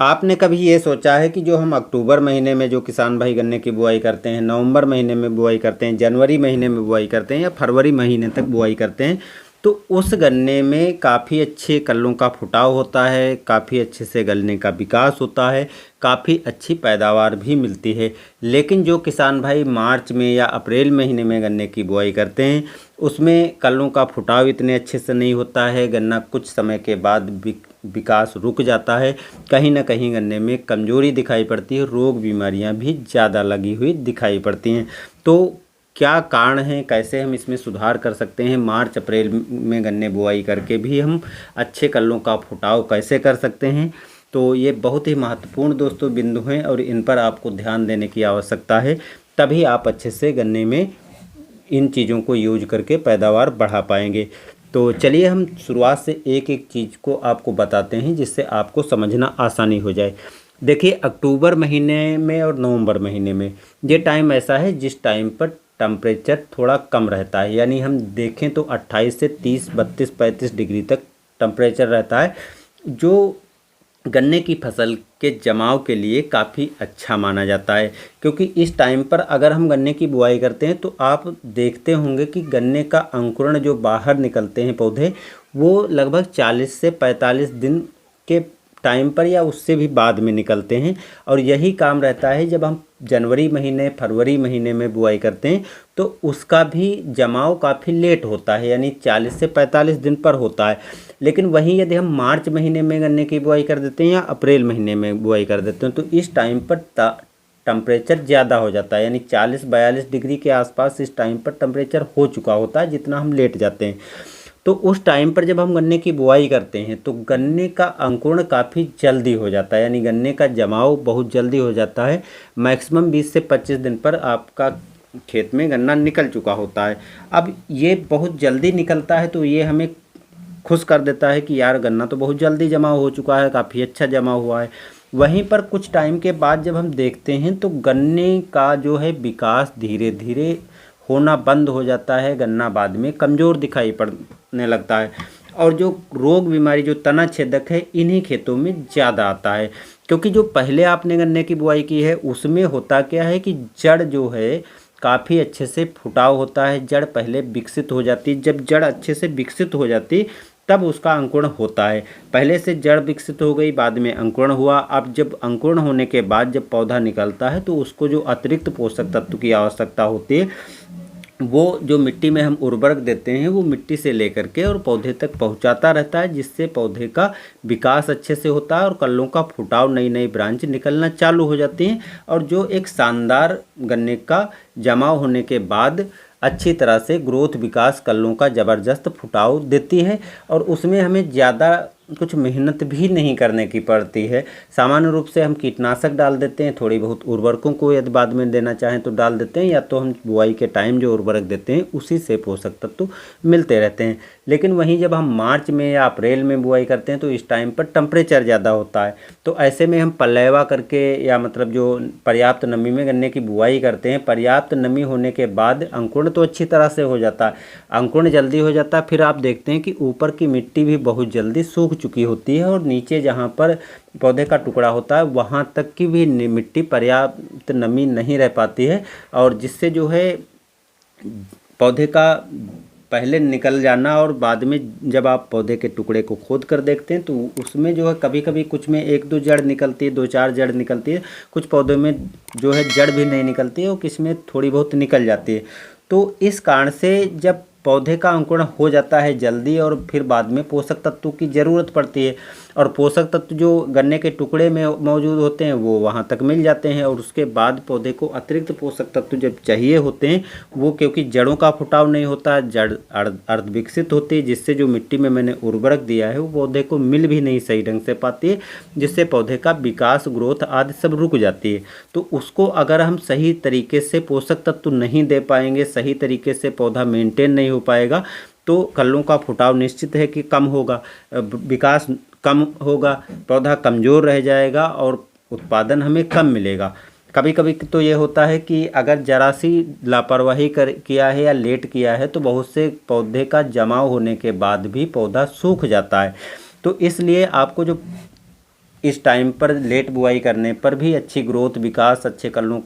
आपने कभी ये सोचा है कि जो हम अक्टूबर महीने में जो किसान भाई गन्ने की बुआई करते हैं, नवंबर महीने में बुआई करते हैं, जनवरी महीने में बुआई करते हैं या फरवरी महीने तक बुआई करते हैं, तो उस गन्ने में काफ़ी अच्छे कल्लों का फुटाव होता है, काफ़ी अच्छे से गन्ने का विकास होता है, काफ़ी अच्छी पैदावार भी मिलती है। लेकिन जो किसान भाई मार्च में या अप्रैल महीने में गन्ने की बुआई करते हैं, उसमें कल्लों का फुटाव इतने अच्छे से नहीं होता है, गन्ना कुछ समय के बाद विकास रुक जाता है, कहीं ना कहीं गन्ने में कमजोरी दिखाई पड़ती है, रोग बीमारियां भी ज़्यादा लगी हुई दिखाई पड़ती हैं। तो क्या कारण है, कैसे हम इसमें सुधार कर सकते हैं, मार्च अप्रैल में गन्ने बुआई करके भी हम अच्छे कल्लों का फुटाव कैसे कर सकते हैं? तो ये बहुत ही महत्वपूर्ण दोस्तों बिंदु हैं और इन पर आपको ध्यान देने की आवश्यकता है, तभी आप अच्छे से गन्ने में इन चीज़ों को यूज करके पैदावार बढ़ा पाएंगे। तो चलिए हम शुरुआत से एक एक चीज़ को आपको बताते हैं जिससे आपको समझना आसानी हो जाए। देखिए, अक्टूबर महीने में और नवंबर महीने में ये टाइम ऐसा है जिस टाइम पर टेम्परेचर थोड़ा कम रहता है, यानी हम देखें तो 28 से 30, 32, 35 डिग्री तक टेम्परेचर रहता है, जो गन्ने की फसल के जमाव के लिए काफ़ी अच्छा माना जाता है। क्योंकि इस टाइम पर अगर हम गन्ने की बुआई करते हैं तो आप देखते होंगे कि गन्ने का अंकुरण जो बाहर निकलते हैं पौधे, वो लगभग 40 से 45 दिन के टाइम पर या उससे भी बाद में निकलते हैं। और यही काम रहता है जब हम जनवरी महीने फरवरी महीने में बुआई करते हैं तो उसका भी जमाव काफ़ी लेट होता है, यानी 40 से 45 दिन पर होता है। लेकिन वहीं यदि हम मार्च महीने में गन्ने की बुआई कर देते हैं या अप्रैल महीने में बुआई कर देते हैं तो इस टाइम पर टेम्परेचर ज़्यादा हो जाता है, यानी 40-42 डिग्री के आसपास इस टाइम पर टेम्परेचर हो चुका होता है जितना हम लेट जाते हैं। तो उस टाइम पर जब हम गन्ने की बुआई करते हैं तो गन्ने का अंकुरण काफ़ी जल्दी हो जाता है, यानी गन्ने का जमाव बहुत जल्दी हो जाता है। मैक्सिमम 20 से 25 दिन पर आपका खेत में गन्ना निकल चुका होता है। अब ये बहुत जल्दी निकलता है तो ये हमें खुश कर देता है कि यार गन्ना तो बहुत जल्दी जमा हो चुका है, काफ़ी अच्छा जमा हुआ है। वहीं पर कुछ टाइम के बाद जब हम देखते हैं तो गन्ने का जो है विकास धीरे धीरे होना बंद हो जाता है, गन्ना बाद में कमज़ोर दिखाई पड़ने लगता है और जो रोग बीमारी जो तना छेदक है इन्हीं खेतों में ज़्यादा आता है। क्योंकि जो पहले आपने गन्ने की बुआई की है उसमें होता क्या है कि जड़ जो है काफ़ी अच्छे से फुटाव होता है, जड़ पहले विकसित हो जाती है। जब जड़ अच्छे से विकसित हो जाती तब उसका अंकुरण होता है। पहले से जड़ विकसित हो गई, बाद में अंकुरण हुआ। अब जब अंकुरण होने के बाद जब पौधा निकलता है तो उसको जो अतिरिक्त पोषक तत्व की आवश्यकता होती है वो जो मिट्टी में हम उर्वरक देते हैं वो मिट्टी से लेकर के और पौधे तक पहुंचाता रहता है, जिससे पौधे का विकास अच्छे से होता है और कल्लों का फुटाव, नई नई ब्रांच निकलना चालू हो जाती हैं और जो एक शानदार गन्ने का जमाव होने के बाद अच्छी तरह से ग्रोथ विकास कल्लों का ज़बरदस्त फुटाव देती है। और उसमें हमें ज़्यादा कुछ मेहनत भी नहीं करने की पड़ती है। सामान्य रूप से हम कीटनाशक डाल देते हैं, थोड़ी बहुत उर्वरकों को यदि बाद में देना चाहें तो डाल देते हैं, या तो हम बुआई के टाइम जो उर्वरक देते हैं उसी से पोषक तत्व मिलते रहते हैं। लेकिन वहीं जब हम मार्च में या अप्रैल में बुआई करते हैं तो इस टाइम पर टेम्परेचर ज़्यादा होता है, तो ऐसे में हम पलेवा करके या मतलब जो पर्याप्त नमी में गन्ने की बुआई करते हैं, पर्याप्त नमी होने के बाद अंकुरण तो अच्छी तरह से हो जाता है, अंकुरण जल्दी हो जाता है। फिर आप देखते हैं कि ऊपर की मिट्टी भी बहुत जल्दी सूख चुकी होती है और नीचे जहाँ पर पौधे का टुकड़ा होता है वहाँ तक की भी मिट्टी पर्याप्त नमी नहीं रह पाती है, और जिससे जो है पौधे का पहले निकल जाना और बाद में जब आप पौधे के टुकड़े को खोद कर देखते हैं तो उसमें जो है कभी कभी कुछ में 1-2 जड़ निकलती है, 2-4 जड़ निकलती है, कुछ पौधों में जो है जड़ भी नहीं निकलती है और किसी में थोड़ी बहुत निकल जाती है। तो इस कारण से जब पौधे का अंकुरण हो जाता है जल्दी और फिर बाद में पोषक तत्वों की ज़रूरत पड़ती है, और पोषक तत्व जो गन्ने के टुकड़े में मौजूद होते हैं वो वहाँ तक मिल जाते हैं, और उसके बाद पौधे को अतिरिक्त पोषक तत्व जब चाहिए होते हैं वो क्योंकि जड़ों का फुटाव नहीं होता, जड़ अर्ध विकसित होती है, जिससे जो मिट्टी में मैंने उर्वरक दिया है वो पौधे को मिल भी नहीं सही ढंग से पाती है, जिससे पौधे का विकास, ग्रोथ आदि सब रुक जाती है। तो उसको अगर हम सही तरीके से पोषक तत्व नहीं दे पाएंगे, सही तरीके से पौधा मेंटेन नहीं हो पाएगा तो कल्लों का फुटाव निश्चित है कि कम होगा, विकास कम होगा, पौधा कमज़ोर रह जाएगा और उत्पादन हमें कम मिलेगा। कभी कभी तो ये होता है कि अगर जरा सी लापरवाही किया है या लेट किया है तो बहुत से पौधे का जमाव होने के बाद भी पौधा सूख जाता है। तो इसलिए आपको जो इस टाइम पर लेट बुआई करने पर भी अच्छी ग्रोथ, विकास, अच्छे कलमों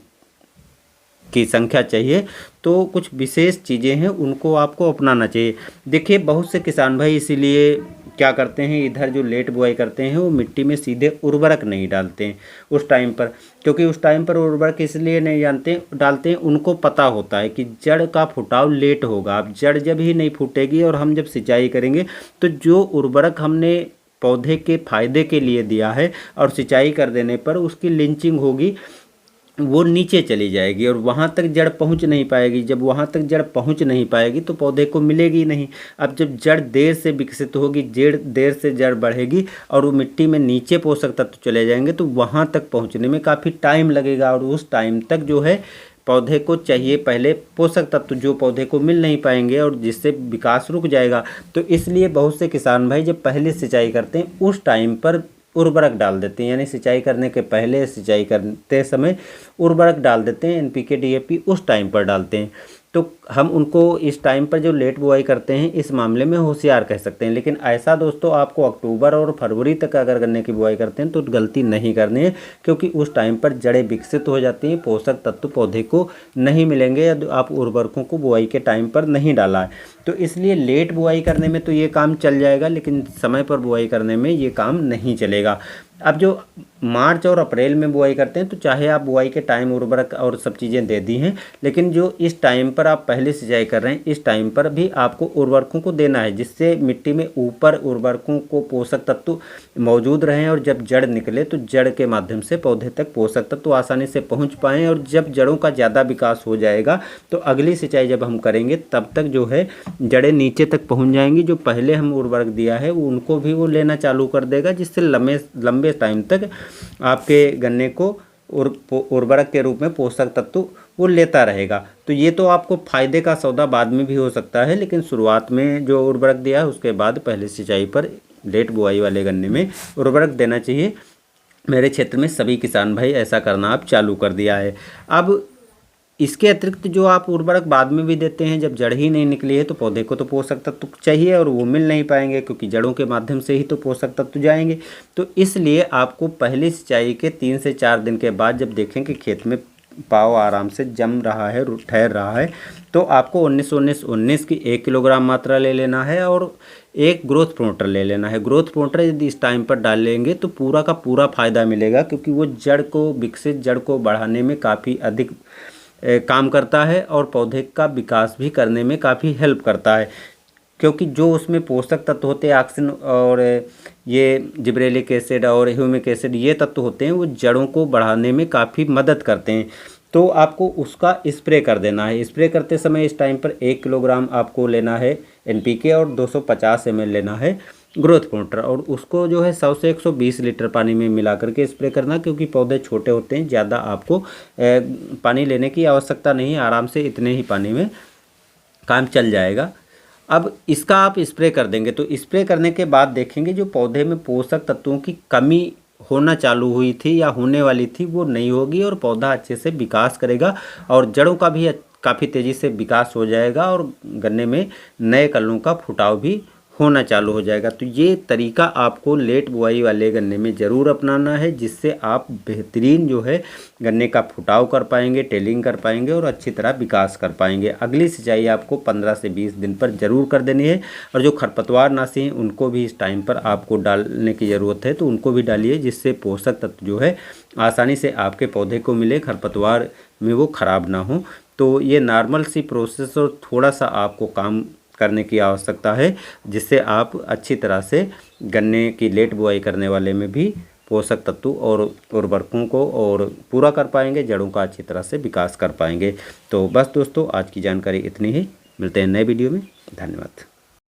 की संख्या चाहिए। तो कुछ विशेष चीज़ें हैं, उनको आपको अपनाना चाहिए। देखिए बहुत से किसान भाई इसीलिए क्या करते हैं, इधर जो लेट बुआई करते हैं वो मिट्टी में सीधे उर्वरक नहीं डालते हैं उस टाइम पर, क्योंकि उस टाइम पर उर्वरक इसलिए नहीं डालते हैं, उनको पता होता है कि जड़ का फुटाव लेट होगा। अब जड़ जब ही नहीं फूटेगी और हम जब सिंचाई करेंगे तो जो उर्वरक हमने पौधे के फायदे के लिए दिया है और सिंचाई कर देने पर उसकी लिंचिंग होगी, वो नीचे चली जाएगी और वहाँ तक जड़ पहुँच नहीं पाएगी। जब वहाँ तक जड़ पहुँच नहीं पाएगी तो पौधे को मिलेगी नहीं। अब जब जड़ देर से विकसित होगी, देर से जड़ बढ़ेगी और वो मिट्टी में नीचे पोषक तत्व चले जाएंगे तो वहाँ तक पहुँचने में काफ़ी टाइम लगेगा और उस टाइम तक जो है पौधे को चाहिए पहले पोषक तत्व जो पौधे को मिल नहीं पाएंगे और जिससे विकास रुक जाएगा। तो इसलिए बहुत से किसान भाई जब पहले सिंचाई करते हैं उस टाइम पर उर्वरक डाल देते हैं, यानी सिंचाई करने के पहले, सिंचाई करते समय उर्वरक डाल देते हैं, एनपीके डीएपी उस टाइम पर डालते हैं। तो हम उनको इस टाइम पर जो लेट बुआई करते हैं इस मामले में होशियार कह सकते हैं। लेकिन ऐसा दोस्तों आपको अक्टूबर और फरवरी तक अगर गन्ने की बुआई करते हैं तो गलती नहीं करनी है, क्योंकि उस टाइम पर जड़ें विकसित हो जाती हैं, पोषक तत्व पौधे को नहीं मिलेंगे या आप उर्वरकों को बुआई के टाइम पर नहीं डाला है। तो इसलिए लेट बुआई करने में तो ये काम चल जाएगा, लेकिन समय पर बुआई करने में ये काम नहीं चलेगा। अब जो मार्च और अप्रैल में बुआई करते हैं तो चाहे आप बुआई के टाइम उर्वरक और सब चीज़ें दे दी हैं, लेकिन जो इस टाइम पर आप पहले सिंचाई कर रहे हैं इस टाइम पर भी आपको उर्वरकों को देना है, जिससे मिट्टी में ऊपर उर्वरकों को पोषक तत्व मौजूद रहें और जब जड़ निकले तो जड़ के माध्यम से पौधे तक पोषक तत्व आसानी से पहुँच पाएँ। और जब जड़ों का ज़्यादा विकास हो जाएगा तो अगली सिंचाई जब हम करेंगे तब तक जो है जड़ें नीचे तक पहुँच जाएंगी। जो पहले हम उर्वरक दिया है उनको भी वो लेना चालू कर देगा, जिससे लंबे टाइम तक आपके गन्ने को उर्वरक के रूप में पोषक तत्व वो लेता रहेगा। तो ये तो आपको फायदे का सौदा बाद में भी हो सकता है, लेकिन शुरुआत में जो उर्वरक दिया है उसके बाद पहले सिंचाई पर लेट बुआई वाले गन्ने में उर्वरक देना चाहिए। मेरे क्षेत्र में सभी किसान भाई ऐसा करना आप चालू कर दिया है। अब इसके अतिरिक्त जो आप उर्वरक बाद में भी देते हैं, जब जड़ ही नहीं निकली है तो पौधे को तो पोषक तत्व चाहिए और वो मिल नहीं पाएंगे, क्योंकि जड़ों के माध्यम से ही तो पोषक तत्व जाएंगे। तो इसलिए आपको पहली सिंचाई के 3 से 4 दिन के बाद जब देखें कि खेत में पाव आराम से जम रहा है, ठहर रहा है, तो आपको 19-19-19 की 1 किलोग्राम मात्रा ले लेना है और एक ग्रोथ प्रोमोटर ले लेना है। ग्रोथ प्रोमोटर यदि इस टाइम पर डाल लेंगे तो पूरा का पूरा फ़ायदा मिलेगा, क्योंकि वो जड़ को विकसित, जड़ को बढ़ाने में काफ़ी अधिक काम करता है और पौधे का विकास भी करने में काफ़ी हेल्प करता है, क्योंकि जो उसमें पोषक तत्व होते हैं ऑक्सीजन और ये जिब्रेलिक एसिड और ह्यूमिक एसिड, ये तत्व होते हैं वो जड़ों को बढ़ाने में काफ़ी मदद करते हैं। तो आपको उसका स्प्रे कर देना है। स्प्रे करते समय इस टाइम पर 1 किलोग्राम आपको लेना है एनपीके और 250 ml लेना है ग्रोथ प्रोमोटर, और उसको जो है 100 से 120 लीटर पानी में मिला करके स्प्रे करना, क्योंकि पौधे छोटे होते हैं, ज़्यादा आपको पानी लेने की आवश्यकता नहीं है, आराम से इतने ही पानी में काम चल जाएगा। अब इसका आप स्प्रे कर देंगे तो स्प्रे करने के बाद देखेंगे जो पौधे में पोषक तत्वों की कमी होना चालू हुई थी या होने वाली थी वो नहीं होगी और पौधा अच्छे से विकास करेगा और जड़ों का भी काफ़ी तेज़ी से विकास हो जाएगा और गन्ने में नए कलमों का फुटाव भी होना चालू हो जाएगा। तो ये तरीका आपको लेट बुआई वाले गन्ने में ज़रूर अपनाना है, जिससे आप बेहतरीन जो है गन्ने का फुटाव कर पाएंगे, टेलिंग कर पाएंगे और अच्छी तरह विकास कर पाएंगे। अगली सिंचाई आपको 15 से 20 दिन पर ज़रूर कर देनी है और जो खरपतवार नाशी हैं उनको भी इस टाइम पर आपको डालने की ज़रूरत है, तो उनको भी डालिए, जिससे पोषक तत्व जो है आसानी से आपके पौधे को मिले, खरपतवार में वो ख़राब ना हो। तो ये नॉर्मल सी प्रोसेस और थोड़ा सा आपको काम करने की आवश्यकता है, जिससे आप अच्छी तरह से गन्ने की लेट बुआई करने वाले में भी पोषक तत्व और उर्वरकों को और पूरा कर पाएंगे, जड़ों का अच्छी तरह से विकास कर पाएंगे। तो बस दोस्तों आज की जानकारी इतनी ही, मिलते हैं नए वीडियो में, धन्यवाद।